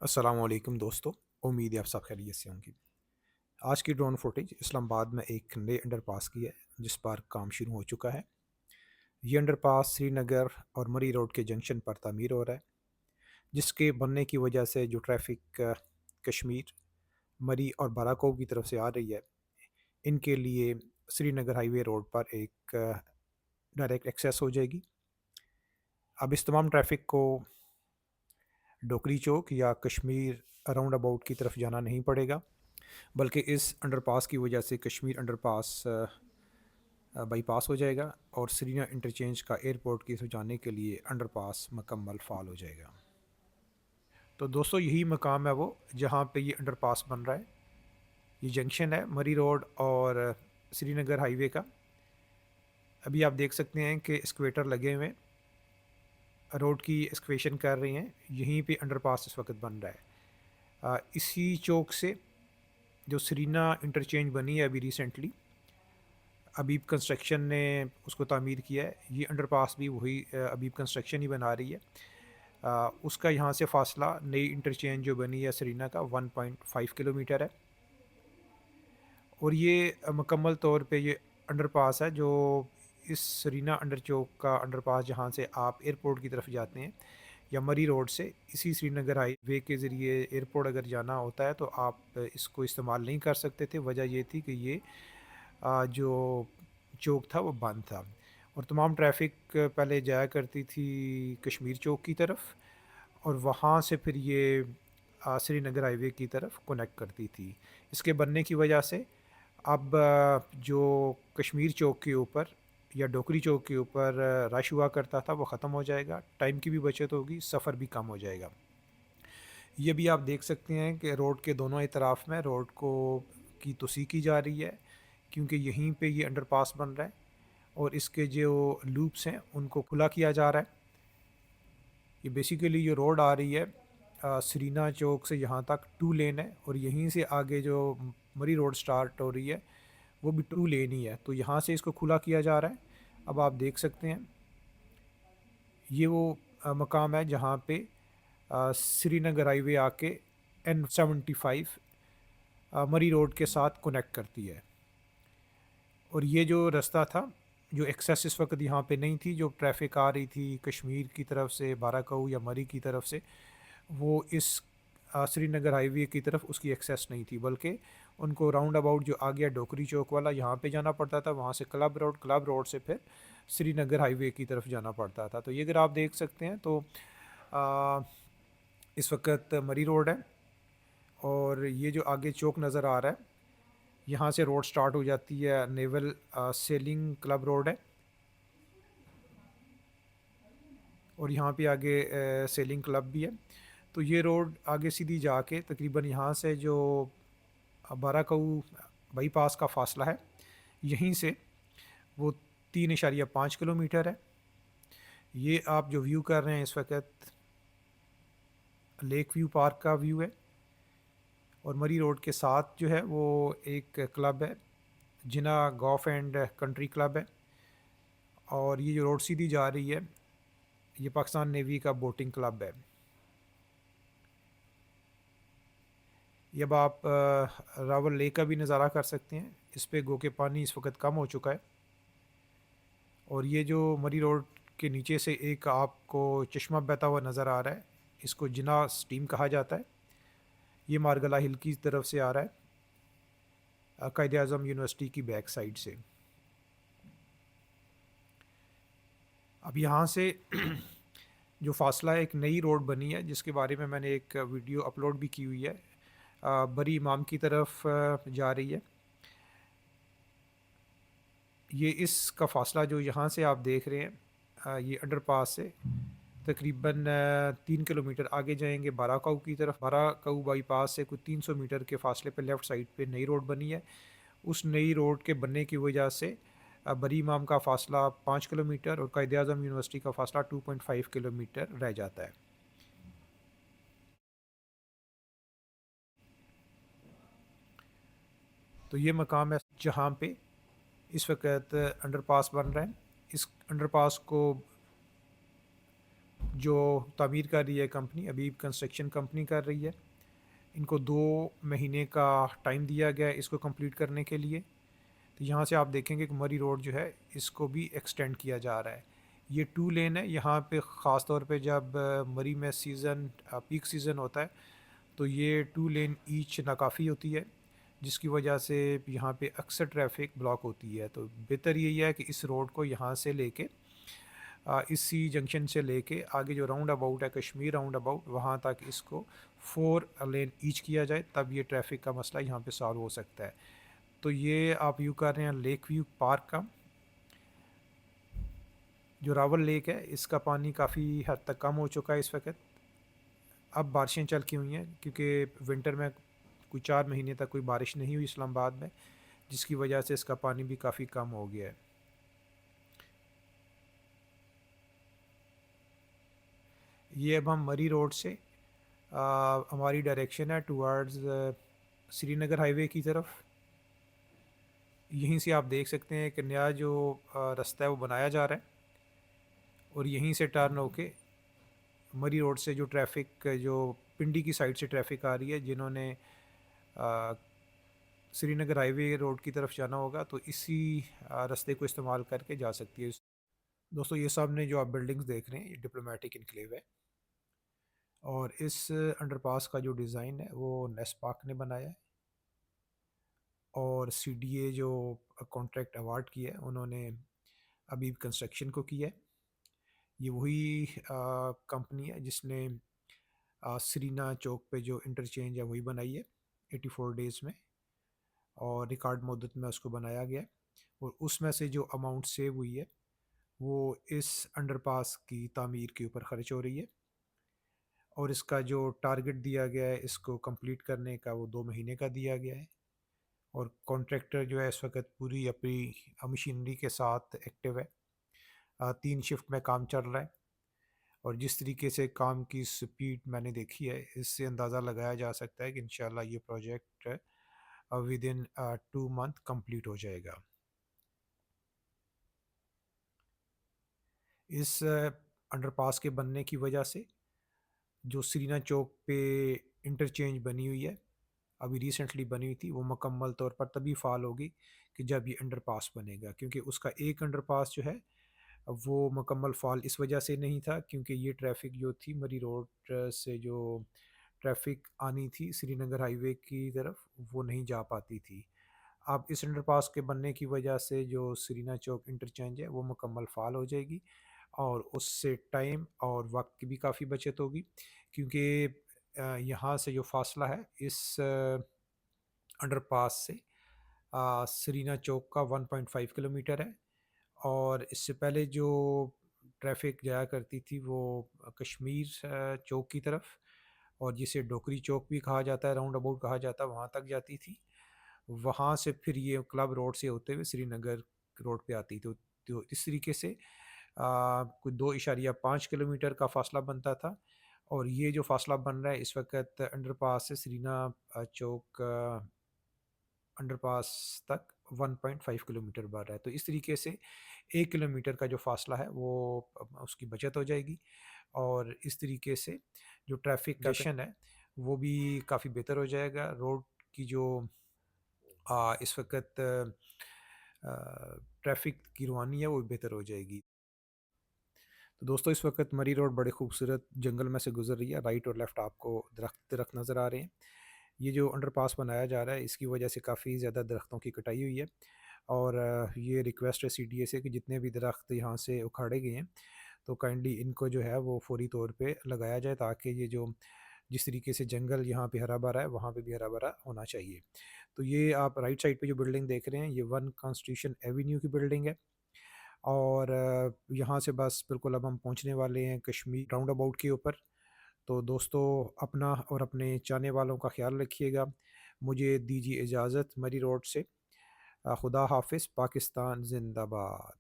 अस्सलामुअलैकुम दोस्तों। उम्मीद है आप सब खैरियत से होंगे। आज की ड्रोन फुटेज इस्लामाबाद में एक नए अंडरपास की है जिस पर काम शुरू हो चुका है। ये अंडरपास श्रीनगर और मरी रोड के जंक्शन पर तामीर हो रहा है, जिसके बनने की वजह से जो ट्रैफिक कश्मीर, मरी और बाराकोव की तरफ से आ रही है, इनके लिए श्रीनगर हाईवे रोड पर एक डायरेक्ट एक्सेस हो जाएगी। अब इस तमाम ट्रैफिक को डोकरी चौक या कश्मीर राउंड अबाउट की तरफ जाना नहीं पड़ेगा, बल्कि इस अंडरपास की वजह से कश्मीर अंडरपास बाईपास हो जाएगा और श्रीनगर इंटरचेंज का एयरपोर्ट की तरफ जाने के लिए अंडरपास मुकम्मल फ़ाल हो जाएगा। तो दोस्तों, यही मकाम है वो जहाँ पे ये अंडरपास बन रहा है। ये जंक्शन है मरी रोड और श्रीनगर हाईवे का। अभी आप देख सकते हैं कि एक्सकवेटर लगे हुए हैं, रोड की एक्सकवेशन कर रही हैं। यहीं पे अंडरपास इस वक्त बन रहा है। इसी चौक से जो श्रीना इंटरचेंज बनी है अभी रिसेंटली, अबीब कंस्ट्रक्शन ने उसको तामीर किया है। ये अंडरपास भी वही अबीब कंस्ट्रक्शन ही बना रही है। उसका यहाँ से फ़ासला नई इंटरचेंज जो बनी है सरीना का 1.5 किलोमीटर है। और ये मुकम्मल तौर पे ये अंडरपास है जो इस सरीना अंडर चौक का अंडरपास, जहाँ से आप एयरपोर्ट की तरफ जाते हैं या मरी रोड से इसी श्रीनगर हाईवे के ज़रिए एयरपोर्ट अगर जाना होता है तो आप इसको इस्तेमाल नहीं कर सकते थे। वजह ये थी कि ये जो चौक था वो बंद था और तमाम ट्रैफ़िक पहले जाया करती थी कश्मीर चौक की तरफ और वहाँ से फिर ये श्रीनगर हाईवे की तरफ कनेक्ट करती थी। इसके बनने की वजह से अब जो कश्मीर चौक के ऊपर या डोकरी चौक के ऊपर रश हुआ करता था वो ख़त्म हो जाएगा, टाइम की भी बचत होगी, सफ़र भी कम हो जाएगा। ये भी आप देख सकते हैं कि रोड के दोनों ही तरफ में रोड को की तोसी की जा रही है, क्योंकि यहीं पे ये अंडरपास बन रहा है और इसके जो लूप्स हैं उनको खुला किया जा रहा है। ये बेसिकली जो रोड आ रही है सरीना चौक से यहाँ तक 2 लेन है और यहीं से आगे जो मरी रोड स्टार्ट हो रही है वो भी 2 लेन ही है। तो यहाँ से इसको खुला किया जा रहा है। अब आप देख सकते हैं ये वो मकाम है जहाँ पे श्रीनगर हाईवे आके N75 मरी रोड के साथ कनेक्ट करती है। और ये जो रास्ता था, जो एक्सेस इस वक्त यहाँ पे नहीं थी, जो ट्रैफिक आ रही थी कश्मीर की तरफ से बाराकऊ या मरी की तरफ से, वो इस श्रीनगर हाईवे की तरफ उसकी एक्सेस नहीं थी, बल्कि उनको राउंड अबाउट जो आ गया डोकरी चौक वाला, यहाँ पे जाना पड़ता था, वहाँ से क्लब रोड से फिर श्रीनगर हाईवे की तरफ जाना पड़ता था। तो ये अगर आप देख सकते हैं तो आ, इस वक्त मरी रोड है और ये जो आगे चौक नज़र आ रहा है, यहाँ से रोड स्टार्ट हो जाती है, नेवल सेलिंग क्लब रोड है और यहाँ पे आगे सेलिंग क्लब भी है। तो ये रोड आगे सीधी जाके तकरीबन यहाँ से जो बाराकऊ बाईपास का फासला है, यहीं से वो 3.5 किलोमीटर है। ये आप जो व्यू कर रहे हैं इस वक्त लेक व्यू पार्क का व्यू है और मरी रोड के साथ जो है वो एक क्लब है, जिना गोल्फ एंड कंट्री क्लब है। और ये जो रोड सीधी जा रही है ये पाकिस्तान नेवी का बोटिंग क्लब है। ये अब आप रावल लेक का भी नज़ारा कर सकते हैं। इस पे गो के पानी इस वक्त कम हो चुका है और ये जो मरी रोड के नीचे से एक आपको चश्मा बहता हुआ नज़र आ रहा है, इसको जिना स्टीम कहा जाता है। ये मारगला हिल की तरफ से आ रहा है, कायद आज़म यूनिवर्सिटी की बैक साइड से। अब यहाँ से जो फासला है, एक नई रोड बनी है जिसके बारे में मैंने एक वीडियो अपलोड भी की हुई है, बरी इमाम की तरफ जा रही है। ये इसका फ़ासला जो यहाँ से आप देख रहे हैं, ये अंडरपास से तकरीबन 3 किलोमीटर आगे जाएंगे बाराकाऊ की तरफ। बाराकाऊ बाईपास से कुछ 300 मीटर के फासले पे लेफ़्ट साइड पे नई रोड बनी है। उस नई रोड के बनने की वजह से बरी इमाम का फ़ासला 5 किलोमीटर और कायद आज़म यूनिवर्सिटी का फ़ासला 2.5 किलोमीटर रह जाता है। तो ये मकाम है जहाँ पे इस वक्त अंडरपास बन रहा है। इस अंडरपास को जो तामीर कर रही है कंपनी, अभी कंस्ट्रक्शन कंपनी कर रही है। इनको 2 महीने का टाइम दिया गया है इसको कंप्लीट करने के लिए। तो यहाँ से आप देखेंगे कि मरी रोड जो है इसको भी एक्सटेंड किया जा रहा है। ये 2 लेन है। यहाँ पे ख़ास तौर पे जब मरी में पीक सीज़न होता है तो ये 2 लेन ईच नाकाफ़ी होती है, जिसकी वजह से यहाँ पे अक्सर ट्रैफिक ब्लॉक होती है। तो बेहतर यही है कि इस रोड को यहाँ से लेके इसी जंक्शन से लेके आगे जो राउंड अबाउट है कश्मीर राउंड अबाउट, वहाँ तक इसको 4 लेन ईच किया जाए, तब ये ट्रैफिक का मसला यहाँ पे सॉल्व हो सकता है। तो ये आप व्यू कर रहे हैं लेक व्यू पार्क का। जो रावल लेक है इसका पानी काफ़ी हद तक कम हो चुका है इस वक्त। अब बारिशें चल की हुई हैं क्योंकि विंटर में कोई 4 महीने तक कोई बारिश नहीं हुई इस्लामाबाद में, जिसकी वजह से इसका पानी भी काफ़ी कम हो गया है। ये अब हम मरी रोड से हमारी डायरेक्शन है टुवर्ड्स श्रीनगर हाईवे की तरफ। यहीं से आप देख सकते हैं कि नया जो रास्ता है वो बनाया जा रहा है, और यहीं से टर्न होके मरी रोड से जो ट्रैफिक जो पिंडी की साइड से ट्रैफिक आ रही है, जिन्होंने आ, श्रीनगर हाईवे रोड की तरफ जाना होगा तो इसी रास्ते को इस्तेमाल करके जा सकती है। दोस्तों, ये सामने जो आप बिल्डिंग्स देख रहे हैं ये डिप्लोमेटिक इनक्लेव है, और इस अंडरपास का जो डिज़ाइन है वो नेस्पाक ने बनाया है, और सीडीए जो कॉन्ट्रैक्ट अवार्ड किया है उन्होंने अभी कंस्ट्रक्शन को किया है। ये वही कंपनी है जिसने सरीना चौक पे जो इंटरचेंज है वही बनाई है 84 डेज़ में, और रिकॉर्ड मुद्दत में उसको बनाया गया है। और उसमें से जो अमाउंट सेव हुई है वो इस अंडरपास की तामीर के ऊपर ख़र्च हो रही है, और इसका जो टारगेट दिया गया है इसको कंप्लीट करने का वो 2 महीने का दिया गया है। और कॉन्ट्रैक्टर जो है इस वक्त पूरी अपनी मशीनरी के साथ एक्टिव है। 3 शिफ्ट में काम चल रहा है, और जिस तरीके से काम की स्पीड मैंने देखी है इससे अंदाज़ा लगाया जा सकता है कि इंशाल्लाह ये project with in 2 month complete हो जाएगा। इस अंडरपास के बनने की वजह से जो सीरीना चौक पे इंटरचेंज बनी हुई है, अभी रिसेंटली बनी हुई थी, वो मुकम्मल तौर पर तभी फ़ाल होगी कि जब ये अंडरपास बनेगा, क्योंकि उसका एक अंडरपास जो है वो मुकम्मल फ़ाल इस वजह से नहीं था क्योंकि ये ट्रैफ़िक जो थी मरी रोड से जो ट्रैफ़िक आनी थी श्रीनगर हाईवे की तरफ वो नहीं जा पाती थी। अब इस अंडरपास के बनने की वजह से जो सीरीना चौक इंटरचेंज है वो मुकम्मल फ़ाल हो जाएगी, और उससे टाइम और वक्त की भी काफ़ी बचत होगी, क्योंकि यहाँ से जो फासला है इस अंडरपास से सरीना चौक का 1.5 किलोमीटर है। और इससे पहले जो ट्रैफिक जाया करती थी वो कश्मीर चौक की तरफ, और जिसे डोकरी चौक भी कहा जाता है, राउंड अबाउट कहा जाता है, वहाँ तक जाती थी। वहाँ से फिर ये क्लब रोड से होते हुए श्रीनगर रोड पे आती। तो इस तरीके से कोई 2.5 किलोमीटर का फासला बनता था, और ये जो फासला बन रहा है इस वक्त अंडरपास से सरीना चौक अंडरपास तक 1.5 किलोमीटर बढ़ रहा है। तो इस तरीके से 1 किलोमीटर का जो फ़ासला है वो उसकी बचत हो जाएगी, और इस तरीके से जो ट्रैफ़िक कंजेशन है वो भी काफ़ी बेहतर हो जाएगा। रोड की जो इस वक़्त ट्रैफ़िक की रवानी है वो बेहतर हो जाएगी। तो दोस्तों, इस वक्त मरी रोड बड़े खूबसूरत जंगल में से गुजर रही है। राइट और लेफ़्ट आपको दरख्त दरख्त नज़र आ रहे हैं। ये जो अंडरपास बनाया जा रहा है इसकी वजह से काफ़ी ज़्यादा दरख्तों की कटाई हुई है, और ये रिक्वेस्ट है सीडीए से कि जितने भी दरख्त यहाँ से उखाड़े गए हैं तो काइंडली इनको जो है वो फौरी तौर पे लगाया जाए, ताकि ये जो जिस तरीके से जंगल यहाँ पे हरा भरा है वहाँ पे भी हरा भरा होना चाहिए। तो ये आप राइट साइड पे जो बिल्डिंग देख रहे हैं ये 1 कॉन्स्टिट्यूशन एवेन्यू की बिल्डिंग है, और यहाँ से बस बिल्कुल अब हम पहुँचने वाले हैं कश्मीर राउंड अबाउट के ऊपर। तो दोस्तों, अपना और अपने चाहने वालों का ख्याल रखिएगा। मुझे दीजिए इजाज़त मरी रोड से। खुदा हाफ़िज़। पाकिस्तान ज़िंदाबाद।